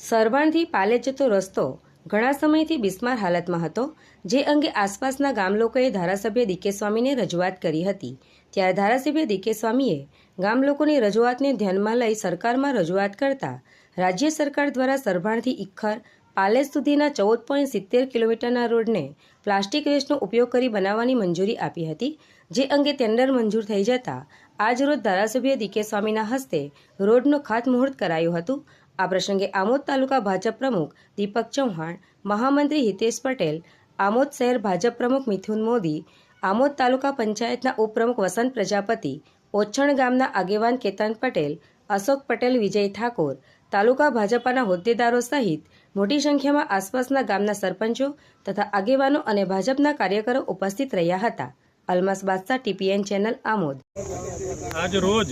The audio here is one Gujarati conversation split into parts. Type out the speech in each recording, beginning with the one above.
સરવાણથી પાલેજ જતો રસ્તો ઘણા સમયથી બિસ્માર હાલતમાં હતો, જે અંગે આસપાસના ગામ લોકોએ ધારાસભ્ય ડીકે સ્વામીને રજૂઆત કરી હતી। ત્યારે ધારાસભ્ય ડીકે સ્વામીએ ગામ લોકોની રજૂઆતને ધ્યાનમાં લઈ સરકારમાં રજૂઆત કરતા રાજ્ય સરકાર દ્વારા સરવાણથી ઇખ્ખર પાલેજ સુધીના 14.70 કિલોમીટરના રોડને પ્લાસ્ટિક વેસ્ટનો ઉપયોગ કરી બનાવવાની મંજૂરી આપી હતી, જે અંગે ટેન્ડર મંજૂર થઈ જતા આજરોજ ધારાસભ્ય ડીકે સ્વામીના હસ્તે રોડનું ખાતમુહૂર્ત કરાયું હતું। આ પ્રસંગે આમોદ તાલુકા ભાજપ પ્રમુખ દીપક ચૌહાણ, મહામંત્રી હિતેશ પટેલ, આમોદ શહેર ભાજપ પ્રમુખ મિથુન મોદી, આમોદ તાલુકા પંચાયતના ઉપપ્રમુખ વસંત પ્રજાપતિ, ઓછણ ગામના આગેવાન કેતન પટેલ, અશોક પટેલ, વિજય ઠાકોર, તાલુકા ભાજપાના હોદ્દેદારો સહિત મોટી સંખ્યામાં આસપાસના ગામના સરપંચો તથા આગેવાનો અને ભાજપના કાર્યકરો ઉપસ્થિત રહ્યા હતા। અલમસ બાદશાહ, TPN ચેનલ, આમોદ। આજ રોજ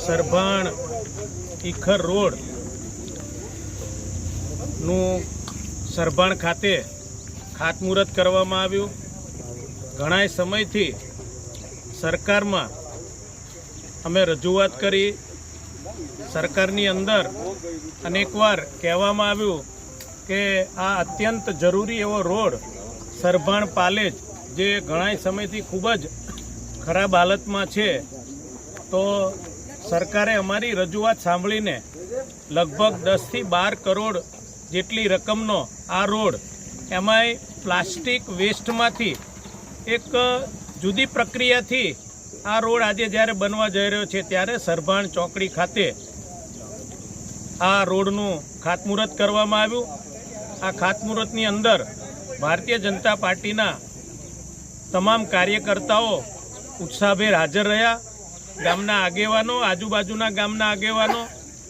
સરવાણ ઇખ્ખર રોડ નું સરવાણ ખાતે ખાતમુહૂર્ત કરવામાં આવ્યું। ઘણા સમયથી સરકારમાં અમે રજૂઆત કરી। સરકારની અંદર અનેકવાર કહેવામાં આવ્યું કે આ અત્યંત જરૂરી એવો રોડ સરવાણ પાલેજ, જે ઘણા સમયથી ખૂબ જ ખરાબ હાલતમાં છે, તો સરકારે અમારી રજૂઆત સાંભળીને લગભગ 10 થી 12 કરોડ જેટલી રકમનો આ રોડ, એમાંય પ્લાસ્ટિક વેસ્ટમાંથી એક જુદી પ્રક્રિયાથી આ રોડ આજે જ્યારે બનવા જઈ રહ્યો છે, ત્યારે સરવાણ ચોકડી ખાતે આ રોડનું ખાતમુહૂર્ત કરવામાં આવ્યું। આ ખાતમુહૂર્તની અંદર ભારતીય જનતા પાર્ટીના તમામ કાર્યકર્તાઓ ઉત્સાહભેર હાજર રહ્યા। ગામના આગેવાનો, આજુબાજુના ગામના આગેવાનો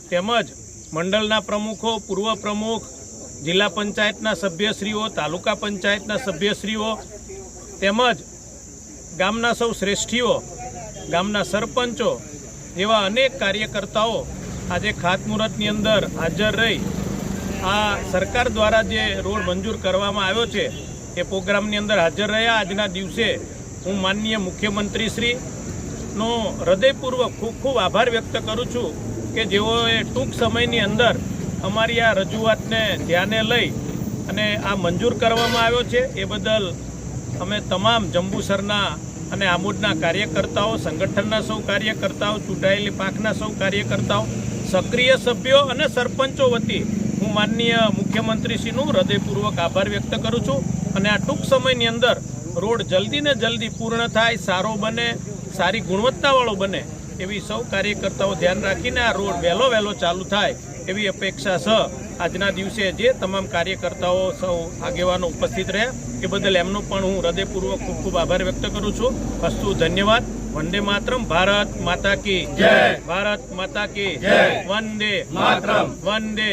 તેમજ મંડળના પ્રમુખો, પૂર્વ પ્રમુખ, જિલ્લા પંચાયતના સભ્યશ્રીઓ, તાલુકા પંચાયતના સભ્યશ્રીઓ તેમજ ગામના સૌ શ્રેષ્ઠીઓ, ગામના સરપંચો જેવા અનેક કાર્યકર્તાઓ આજે ખાતમુહૂર્તની અંદર હાજર રહી આ સરકાર દ્વારા જે રોડ મંજૂર કરવામાં આવ્યો છે એ પ્રોગ્રામની અંદર હાજર રહ્યા। આજના દિવસે હું માનનીય મુખ્યમંત્રીશ્રીનો હૃદયપૂર્વક ખૂબ ખૂબ આભાર વ્યક્ત કરું છું કે જેઓએ ટૂંક સમયની અંદર અમારી આ રજૂઆતને ધ્યાને લઈ અને આ મંજૂર કરવામાં આવ્યો છે। એ બદલ અમે તમામ જંબુસરના અને આમોદના કાર્યકર્તાઓ, સંગઠનના સૌ કાર્યકર્તાઓ, ચૂંટાયેલી પાંખના સૌ કાર્યકર્તાઓ, સક્રિય સભ્યો અને સરપંચો વતી હું માનનીય મુખ્યમંત્રીશ્રીનું હૃદયપૂર્વક આભાર વ્યક્ત કરું છું। અને આ ટૂંક સમયની અંદર રોડ જલ્દી ને જલ્દી પૂર્ણ થાય, સારો બને, સારી ગુણવત્તાવાળો બને એવી સૌ કાર્યકર્તાઓ ધ્યાન રાખીને આ રોડ વહેલો ચાલુ થાય એવી અપેક્ષા છે। આજના દિવસે જે તમામ કાર્યકર્તાઓ, સૌ આગેવાનો ઉપસ્થિત રહ્યા એ બદલ એમનો પણ હું હૃદયપૂર્વક ખૂબ ખૂબ આભાર વ્યક્ત કરું છું। અસ્તુ, ધન્યવાદ। વંદે માતરમ। ભારત માતા કી જય। ભારત માતા કી જય। વંદે માતરમ। વંદે